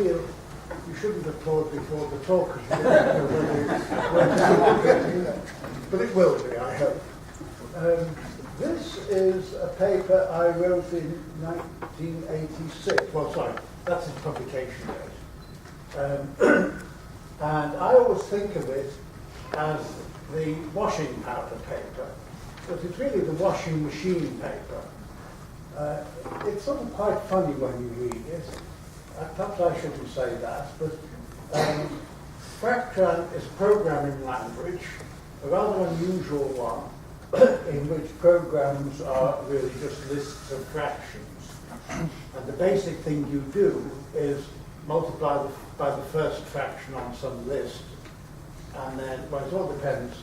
feel you shouldn't applaud before the talk, because you don't know whether but it will be, I hope. This is a paper I wrote in 1986. Well, sorry, that's its publication date. And I always think of it as the washing powder paper, but it's really the washing machine paper. It's sort of quite funny when you read it. Perhaps I shouldn't say that, but Fractran is a programming language, a rather unusual one, in which programs are really just lists of fractions. And the basic thing you do is multiply by the first fraction on some list, and then, well, it all depends.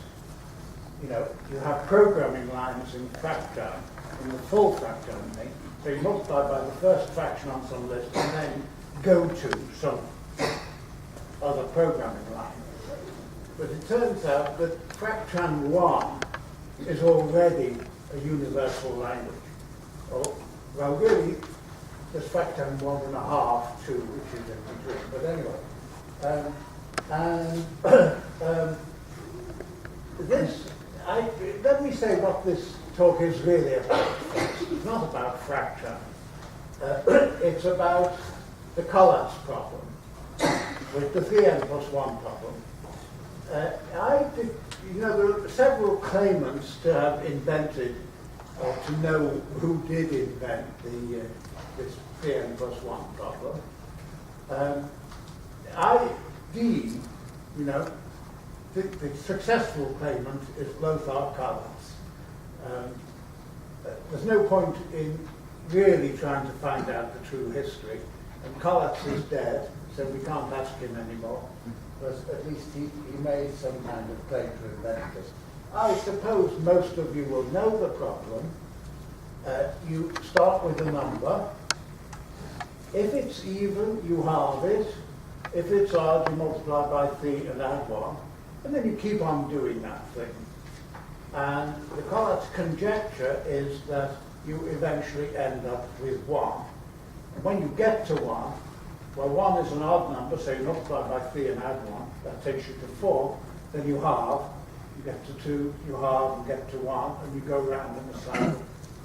You know, you have programming lines in Fractran, in the full Fractran thing, so you multiply by the first fraction on some list, and then go to some other programming line. But it turns out that Fractran 1 is already a universal language. Well, really, there's Fractran 1.5, 2, which is in between. But anyway, let me say what this talk is really about. It's not about Fractran. It's about the Collatz problem, with the 3n plus 1 problem. There are several claimants to have invented, or to know who did invent this 3n plus 1 problem. I deem, the successful claimant is Lothar Collatz. There's no point in really trying to find out the true history. And Collatz is dead, so we can't ask him anymore. But at least he made some kind of claim to invent this. I suppose most of you will know the problem. You start with a number. If it's even, you halve it. If it's odd, you multiply by 3 and add 1. And then you keep on doing that thing. And the Collatz conjecture is that you eventually end up with 1. And when you get to 1, well, 1 is an odd number, so you multiply by 3 and add 1. That takes you to 4. Then you halve. You get to 2, you halve, you get to 1, and you go round in a cycle.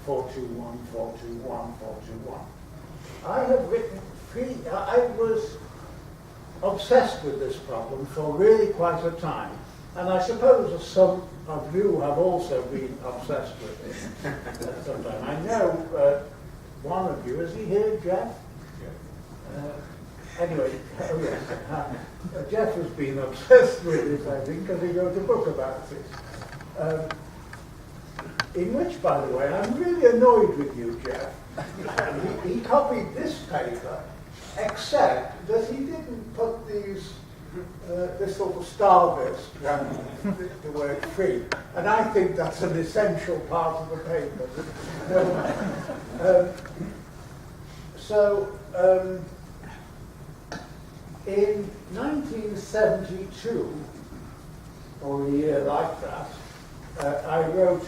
4, 2, 1, 4, 2, 1, 4, 2, 1. I have written I was obsessed with this problem for really quite a time. And I suppose some of you have also been obsessed with it at some time. I know one of you, is he here, Jeff? Anyway, oh yes, Jeff has been obsessed with it, I think, because he wrote a book about it. In which, by the way, I'm really annoyed with you, Jeff. He copied this paper, except that he didn't put these this sort of star bit around the word free. And I think that's an essential part of the paper. In 1972, or a year like that, I wrote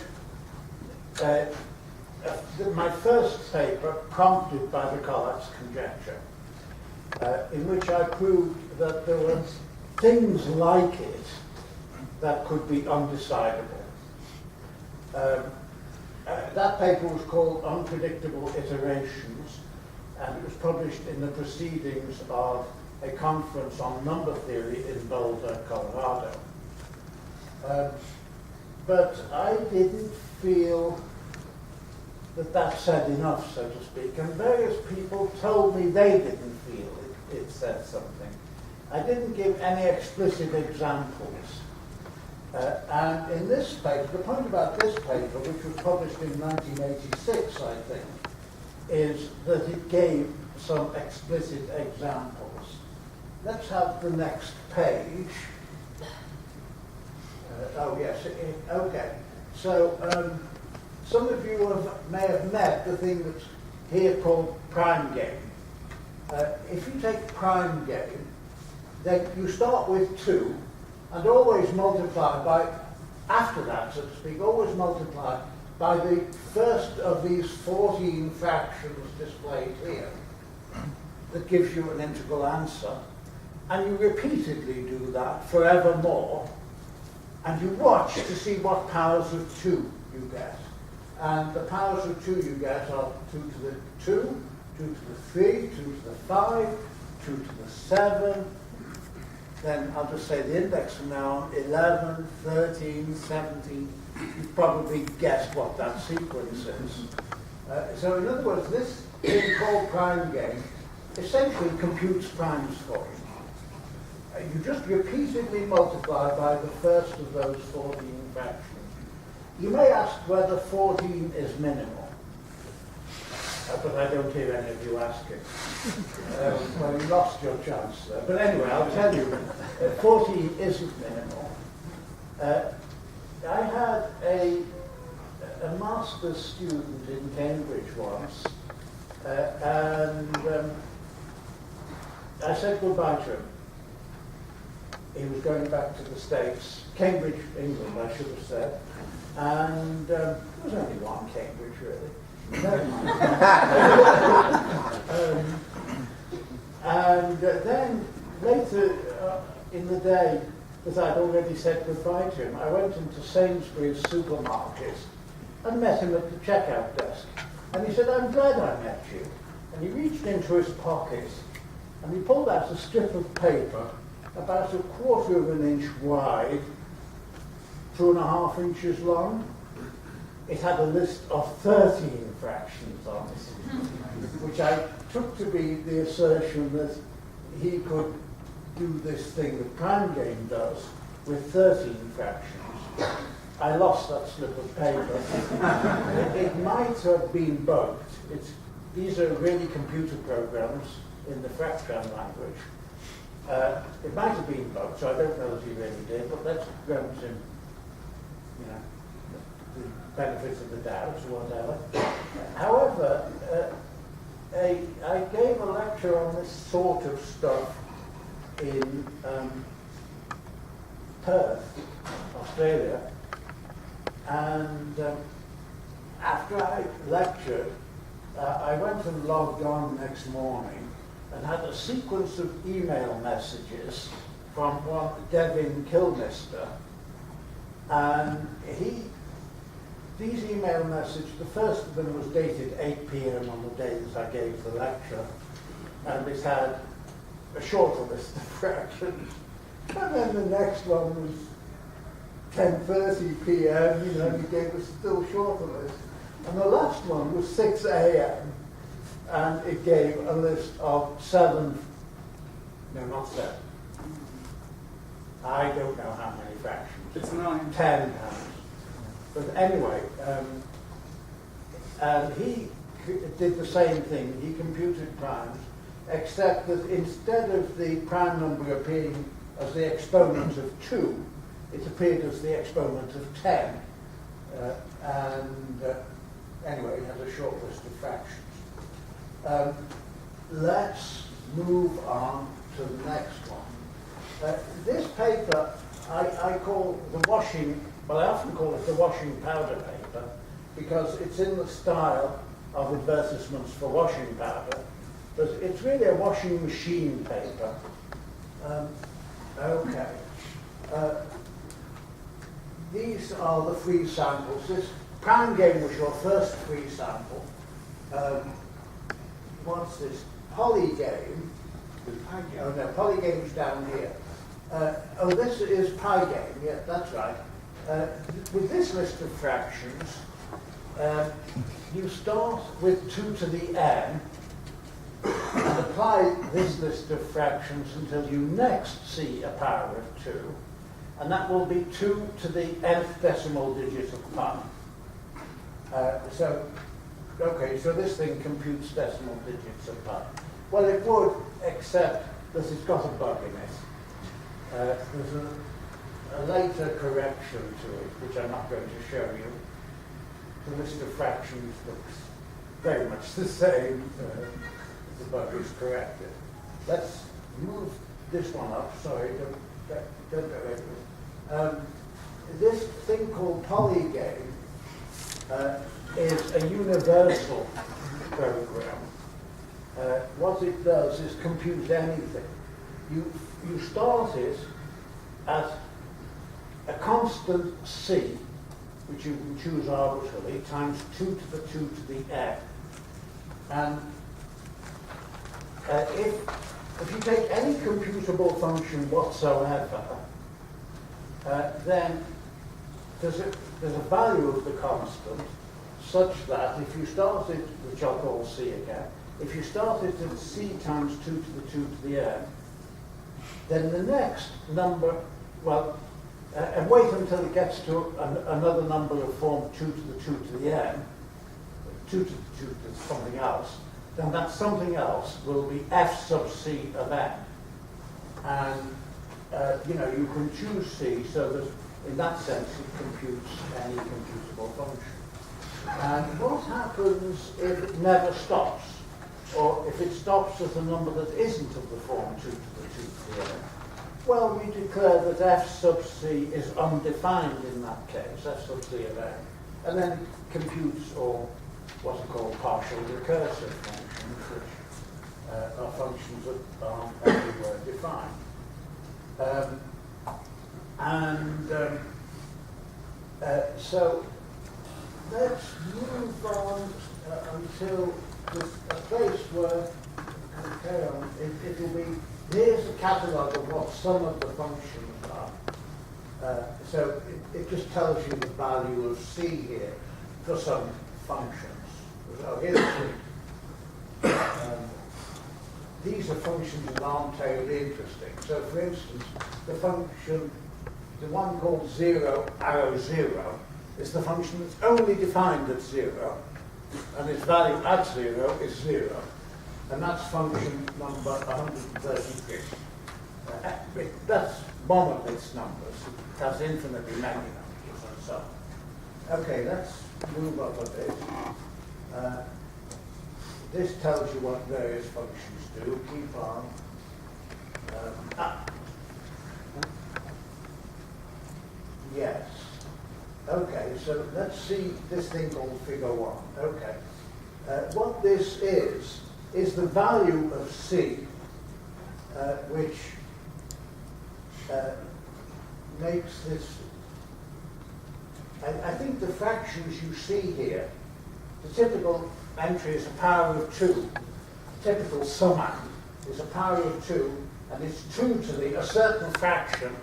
my first paper prompted by the Collatz conjecture, in which I proved that there were things like it that could be undecidable. That paper was called Unpredictable Iterations, and it was published in the proceedings of a conference on number theory in Boulder, Colorado. But I didn't feel that said enough, so to speak, and various people told me they didn't feel it said something. I didn't give any explicit examples. And in this paper, the point about this paper, which was published in 1986, I think, is that it gave some explicit examples. Let's have the next page. Oh yes, okay. So some of you may have met the thing that's here called prime game. If you take prime game, then you start with 2 and always multiply by, after that, so to speak, always multiply by the first of these 14 fractions displayed here. that gives you an integral answer, and you repeatedly do that forevermore, and you watch to see what powers of 2 you get. And the powers of 2 you get are 2 to the 2, 2 to the 3, 2 to the 5, 2 to the 7, then I'll just say the index from now on, 11, 13, 17. You've probably guessed what that sequence is. So in other words, this thing called prime game essentially computes primes for you. You just repeatedly multiply by the first of those 14 fractions. You may ask whether 14 is minimal, but I don't hear any of you asking. Well, you lost your chance there. But anyway, I'll tell you, 14 isn't minimal. I had a master's student in Cambridge once, and I said goodbye to him. He was going back to the States, Cambridge, England, I should have said. And there was only one Cambridge, really. Never mind. And then later in the day that I'd already said goodbye to him, I went into Sainsbury's supermarket and met him at the checkout desk. And he said, "I'm glad I met you." And he reached into his pocket and he pulled out a strip of paper about 1/4 of an inch wide, 2.5 inches long. It had a list of 13 fractions on it, which I took to be the assertion that he could do this thing that prime game does with 13 fractions. I lost that slip of paper. It might have been bugged. These are really computer programs in the Fortran language. It might have been bugged, so I don't know that he really did, but let's grant him, the benefit of the doubt or whatever. However, I gave a lecture on this sort of stuff in Perth, Australia, and after I lectured, I went and logged on next morning and had a sequence of email messages from one Devin Kilmister, and these email messages, the first of them was dated 8 p.m. on the day that I gave the lecture, and it had a shorter list of fractions, and then the next one was 10:30 p.m., and he gave a still shorter list, and the last one was 6 a.m., and it gave a list of 7, no, not 7. I don't know how many fractions. It's 9. 10 pounds. But anyway, and he did the same thing. He computed primes, except that instead of the prime number appearing as the exponent of 2, it appeared as the exponent of 10. Anyway, it has a short list of fractions. Let's move on to the next one. This paper I call the washing, well, I often call it the washing powder paper, because it's in the style of advertisements for washing powder, but it's really a washing machine paper. Okay. These are the free samples. This prime game was your first free sample. What's this? Polygame. Oh no, Polygame's down here. This is Pygame. Yeah, that's right. With this list of fractions, you start with 2 to the n and apply this list of fractions until you next see a power of 2, and that will be 2 to the nth decimal digit of pi. So this thing computes decimal digits of pi. Well, it would, except that it's got a bug in it. There's a later correction to it, which I'm not going to show you. The list of fractions looks very much the same. The bug is corrected. Let's move this one up. Sorry, don't go over it. This thing called Polygame is a universal program. what it does is compute anything. You start it at a constant c, which you can choose arbitrarily, times 2 to the 2 to the n. And if you take any computable function whatsoever, then there's a value of the constant such that if you start it, which I'll call c again, if you start it at c times 2 to the 2 to the n, then the next number, well, and wait until it gets to another number of form 2 to the 2 to the n, 2 to the 2 to something else, then that something else will be f sub c of n. And, you can choose c so that in that sense it computes any computable function. And what happens if it never stops? Or if it stops at a number that isn't of the form 2 to the 2 to the n? Well, we declare that f sub c is undefined in that case, f sub c of n, and then it computes all what are called partial recursive functions, which are functions that aren't everywhere defined. So let's move on until there's a place where, okay, it will be, here's a catalogue of what some of the functions are. So it just tells you the value of c here for some functions. So here's these are functions that aren't terribly interesting. So for instance, the function, the one called 0, arrow 0, is the function that's only defined at 0, and its value at 0 is 0. And that's function number 133. That's one of its numbers. It has infinitely many numbers and so on. Okay, let's move up a bit. This tells you what various functions do. Keep on. Yes. Okay, so let's see this thing called figure 1. Okay. What this is the value of c, which makes this, I think the fractions you see here, the typical entry is a power of 2. Typical summand is a power of 2, and it's 2 to the, a certain fraction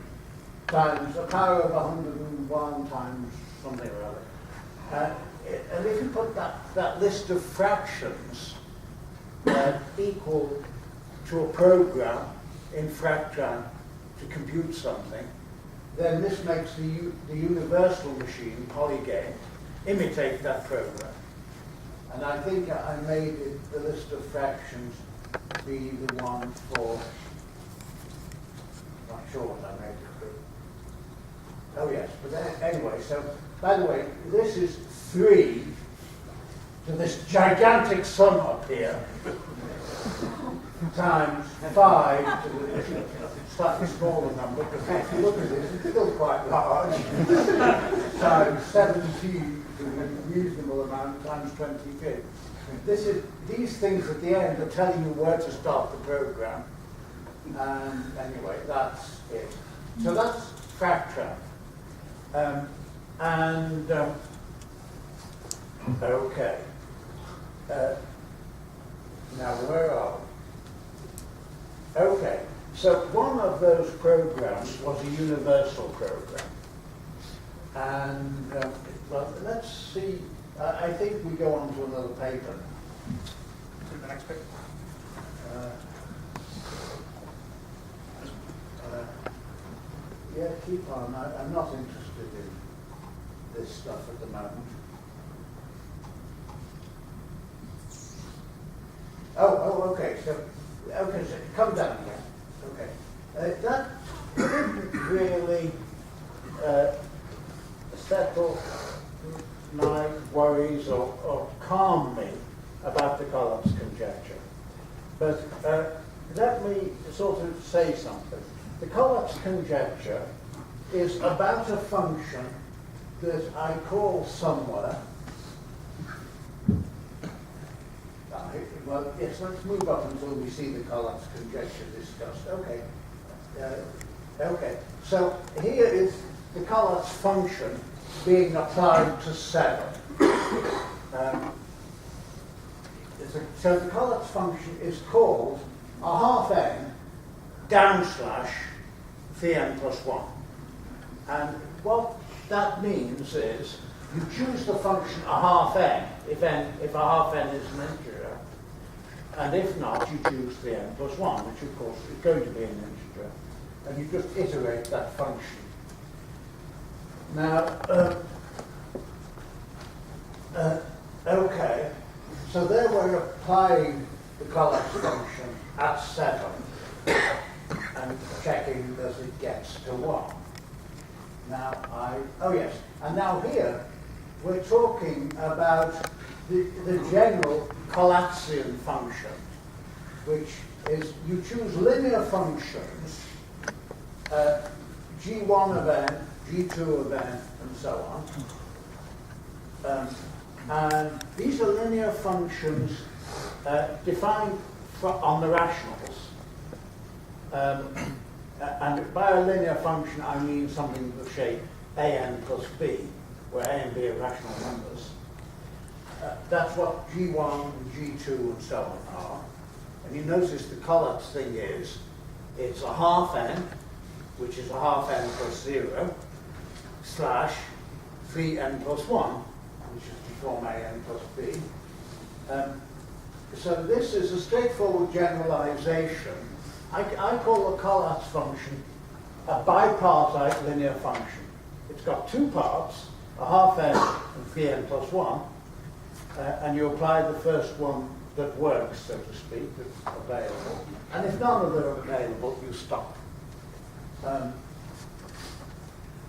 times a power of 101 times something or other. And if you put that list of fractions equal to a program in Fractran to compute something, then this makes the universal machine, Polygame, imitate that program. And I think I made it, the list of fractions be the one for, I'm not sure what I made it be. Oh yes, but anyway, so, by the way, this is 3 to this gigantic sum up here, times 5 to the slightly smaller number, because if you look at this, it's still quite large, times 17 to a reasonable amount, times 23. These things at the end are telling you where to start the program. And anyway, that's it. So that's Fractran. Okay. Now, where are we? Okay. So one of those programs was a universal program. And, well, let's see. I think we go on to another paper. To the next paper. Yeah, keep on. I'm not interested in this stuff at the moment. Oh, okay. So come down again. Okay. That didn't really settle my worries or calm me about the Collops conjecture. But let me sort of say something. The Collops conjecture is about a function that I call somewhere. well, yes, let's move up until we see the collapse conjecture discussed. Okay. Okay. So here is the collapse function being applied to 7. So the collapse function is called a half n down slash phi n plus 1. And what that means is you choose the function a half n if a half n is an integer, and if not, you choose phi n plus 1, which of course is going to be an integer, and you just iterate that function. Now, okay, so there we're applying the collapse function at 7 and checking that it gets to 1. Now and now here we're talking about the general collapsian function, which is you choose linear functions, g1 of n, g2 of n, and so on. And these are linear functions defined on the rationals. And by a linear function, I mean something of the shape an plus b, where a and b are rational numbers. That's what g1 and g2 and so on are. And you notice the collapse thing is, it's a half n, which is a half n plus 0, slash 3n plus 1, which is to form an plus b. So this is a straightforward generalization. I call the collapse function a bipartite linear function. It's got two parts, a half n and phi n plus 1, and you apply the first one that works, so to speak, that's available. And if none of them are available, you stop.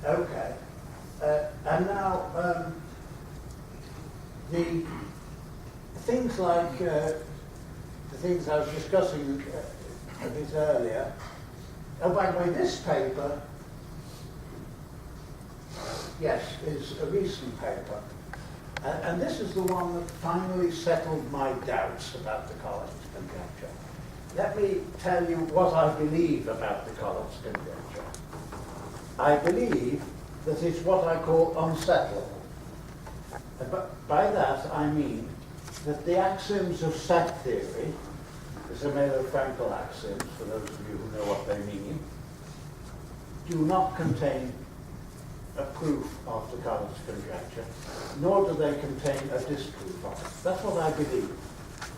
Okay. And now, the things like the things I was discussing a bit earlier. Oh, by the way, this paper, yes, is a recent paper. And this is the one that finally settled my doubts about the collapse conjecture. Let me tell you what I believe about the collapse conjecture. I believe that it's what I call unsettleable. But by that I mean that the axioms of set theory, the Zermelo-Fraenkel axioms, for those of you who know what they mean, do not contain a proof of the collapse conjecture, nor do they contain a disproof of it. That's what I believe.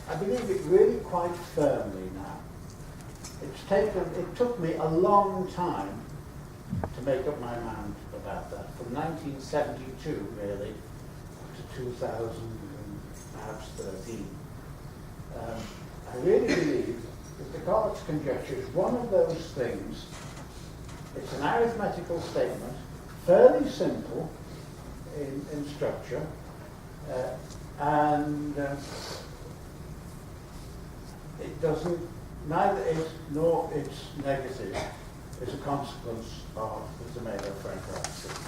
I believe it really quite firmly now. It took me a long time to make up my mind about that, from 1972 really to 2000 and perhaps 13. I really believe that the collapse conjecture is one of those things. It's an arithmetical statement, fairly simple in structure, and it doesn't, neither it nor its negative is a consequence of the Zermelo-Fraenkel axioms.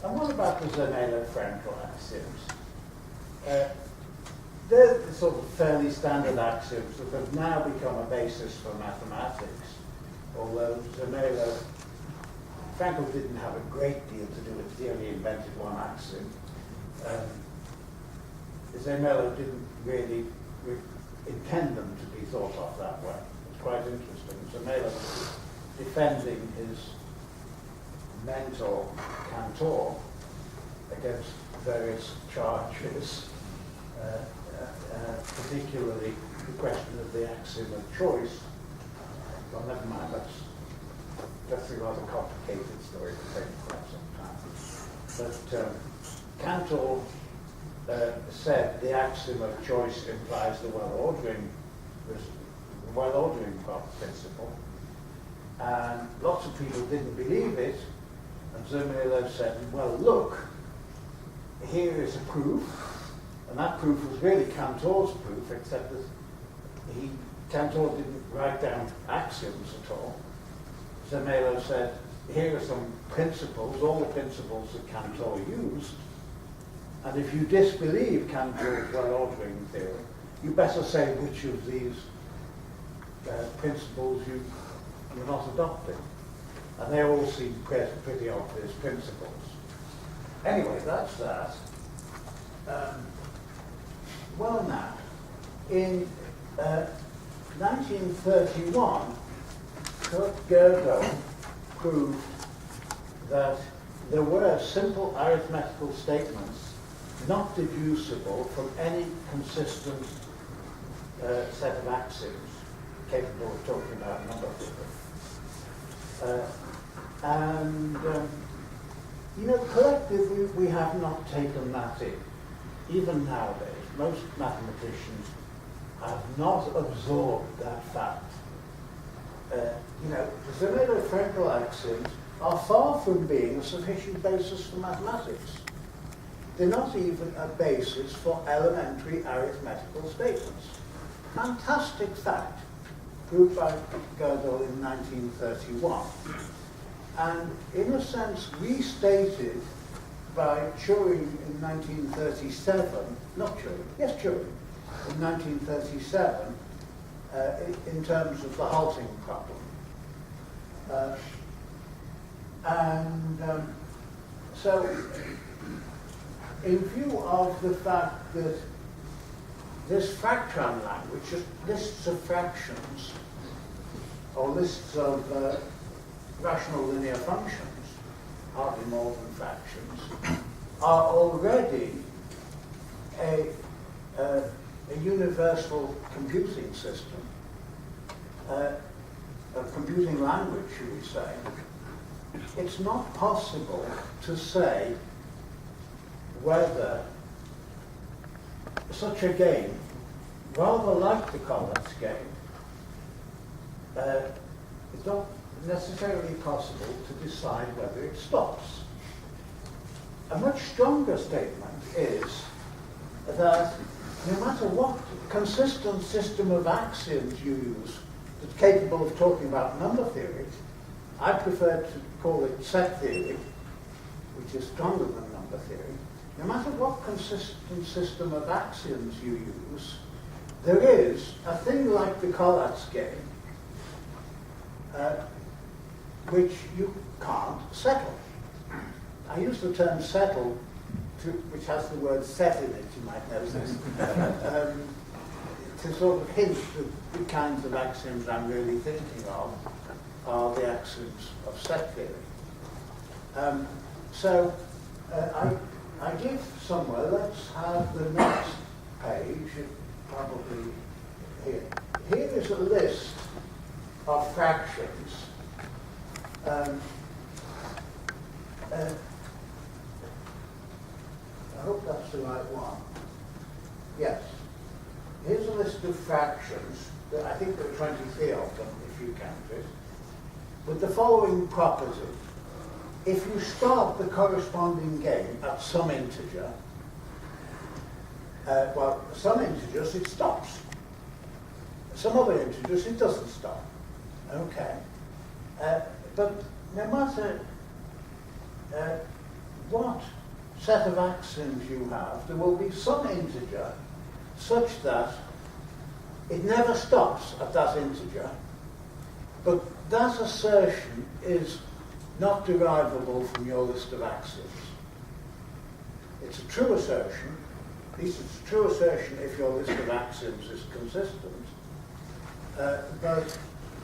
And what about the Zermelo-Fraenkel axioms? They're the sort of fairly standard axioms that have now become a basis for mathematics, although Fraenkel didn't have a great deal to do with it. He only invented one axiom. Zermelo didn't really intend them to be thought of that way. It's quite interesting. Zermelo was defending his mentor, Cantor, against various charges, particularly the question of the axiom of choice. Well, never mind, that's a rather complicated story to take quite some time. But Cantor said the axiom of choice implies the well-ordering principle, and lots of people didn't believe it, and Zermelo said, well, look, here is a proof, and that proof was really Cantor's proof, except that Cantor didn't write down axioms at all. Zermelo said, here are some principles, all the principles that Cantor used, and if you disbelieve Cantor's well-ordering theory, you better say which of these principles you're not adopting. And they all seem pretty obvious principles. Anyway, that's that. Well now, in 1931, Kurt Gödel proved that there were simple arithmetical statements not deducible from any consistent set of axioms capable of talking about number theory. You know, collectively we have not taken that in. Even nowadays, most mathematicians have not absorbed that fact. You know, the Zermelo-Frankel axioms are far from being a sufficient basis for mathematics. They're not even a basis for elementary arithmetical statements. Fantastic fact, proved by Gödel in 1931, and in a sense restated by Turing in 1937, not Turing, yes Turing, in 1937, in terms of the halting problem. So, in view of the fact that this Fractran language, just lists of fractions, or lists of rational linear functions, hardly more than fractions, are already a universal computing system, a computing language, should we say. It's not possible to say whether such a game, rather like the Collatz game, it's not necessarily possible to decide whether it stops. A much stronger statement is that no matter what consistent system of axioms you use that's capable of talking about number theory, I prefer to call it set theory, which is stronger than number theory. No matter what consistent system of axioms you use, there is a thing like the Collatz game, which you can't settle. I use the term settle, which has the word set in it, you might notice, to sort of hint that the kinds of axioms I'm really thinking of are the axioms of set theory. I give somewhere, let's have the next page, probably here. Here is a list of fractions. I hope that's the right one. Yes. Here's a list of fractions. I think there are 23 of them, if you count it, with the following property. If you start the corresponding game at some integer, well, some integers it stops. Some other integers it doesn't stop. Okay. But no matter what set of axioms you have, there will be some integer such that it never stops at that integer, but that assertion is not derivable from your list of axioms. It's a true assertion, at least it's a true assertion if your list of axioms is consistent, but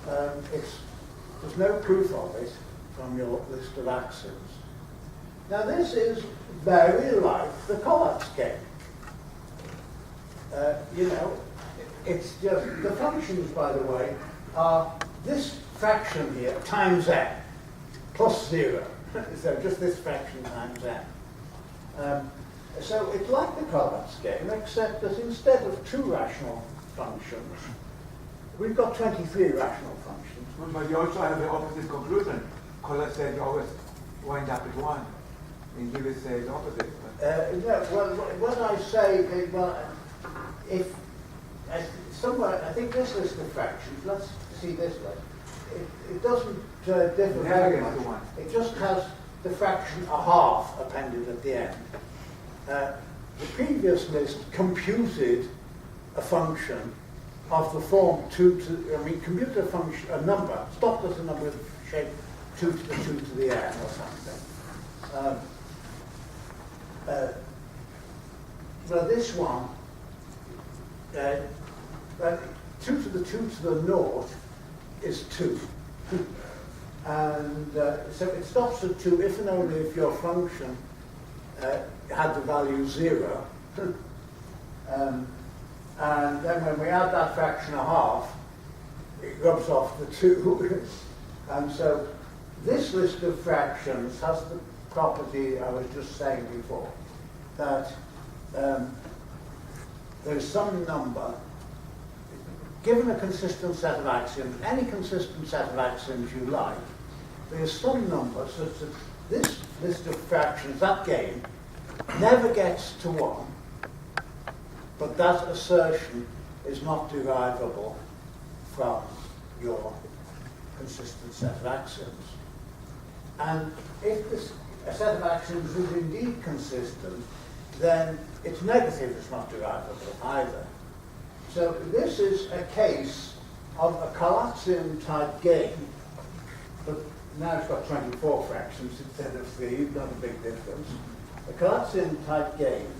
there's no proof of it from your list of axioms. Now this is very like the Collatz game. You know, it's just, the functions, by the way, are this fraction here times n plus 0. So just this fraction times n. So it's like the Collatz game, except that instead of 2 rational functions, we've got 23 rational functions. But you also have the opposite conclusion. Collatz said you always wind up at 1. And he would say the opposite. Yeah, well, what I say is, well, if somewhere, I think this list of fractions, let's see this list, it doesn't differ very much. It just has the fraction a half appended at the end. The previous list computed a function of the form 2 to, I mean, compute a function, a number, stop as a number of shape 2 to the 2 to the n or something. Well, this one, 2 to the 2 to the naught is 2. And so it stops at 2 if and only if your function had the value 0. And then when we add that fraction a half, it rubs off the 2. And so this list of fractions has the property I was just saying before, that there's some number, given a consistent set of axioms, any consistent set of axioms you like, there's some number such that this list of fractions, that game, never gets to 1, but that assertion is not derivable from your consistent set of axioms. And if this a set of axioms is indeed consistent, then its negative is not derivable either. So this is a case of a Colatsian type game, but now it's got 24 fractions instead of 3, not a big difference. A Colatsian type game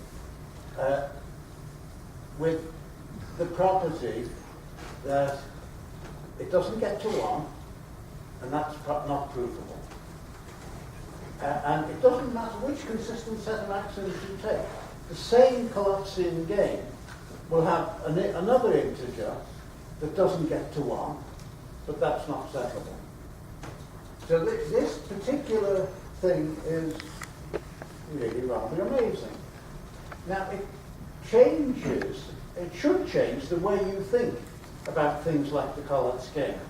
with the property that it doesn't get to 1, and that's not provable. And it doesn't matter which consistent set of axioms you take. The same Colatsian game will have another integer that doesn't get to 1, but that's not settable. So this particular thing is really rather amazing. Now it should change the way you think about things like the Collatz game.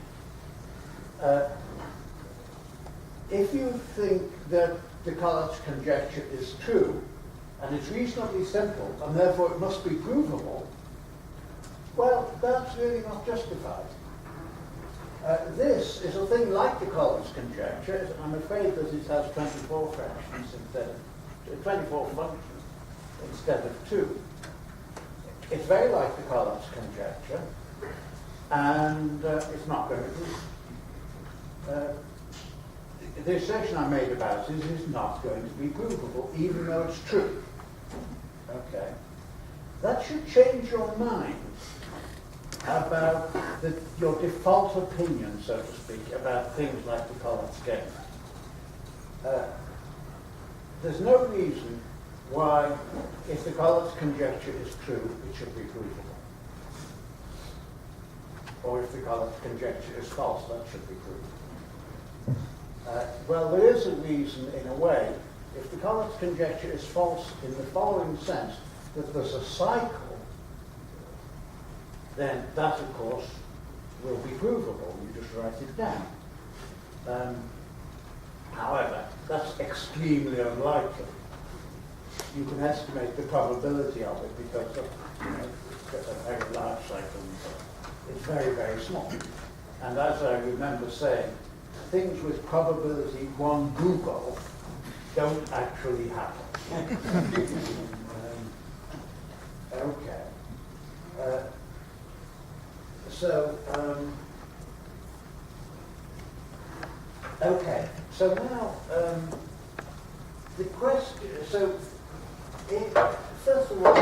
If you think that the Collatz conjecture is true, and it's reasonably simple, and therefore it must be provable, well, that's really not justified. This is a thing like the Collatz conjecture. I'm afraid that it has 24 fractions instead of 24 functions instead of 2. It's very like the Collatz conjecture, and it's not going to. The assertion I made about it is not going to be provable, even though it's true. Okay, that should change your mind about your default opinion, so to speak, about things like the Collatz game. There's no reason why, if the Collatz conjecture is true, it should be provable. Or if the Collatz conjecture is false, that should be provable. Well, there is a reason, in a way, if the Collatz conjecture is false in the following sense, that there's a cycle, then that, of course, will be provable. You just write it down. However, that's extremely unlikely. You can estimate the probability of it because of, it's a very large cycle. It's very, very small. And as I remember saying, things with probability 1 Google don't actually happen. Okay. Okay. So now the question. So first of all,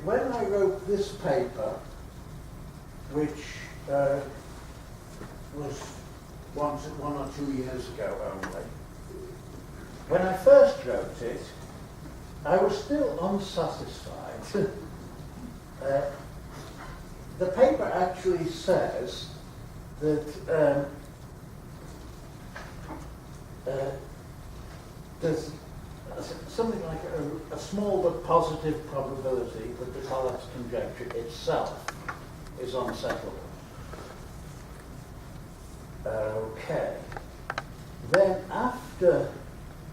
when I wrote this paper, which was 1 or 2 years ago only, when I first wrote it, I was still unsatisfied. The paper actually says that there's something like a small but positive probability that the Collatz conjecture itself is unsettleable. Okay. Then after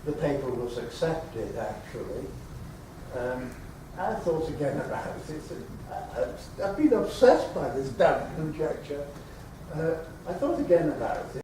the paper was accepted, actually, I thought again about it. I've been obsessed by this damn conjecture. I thought again about it.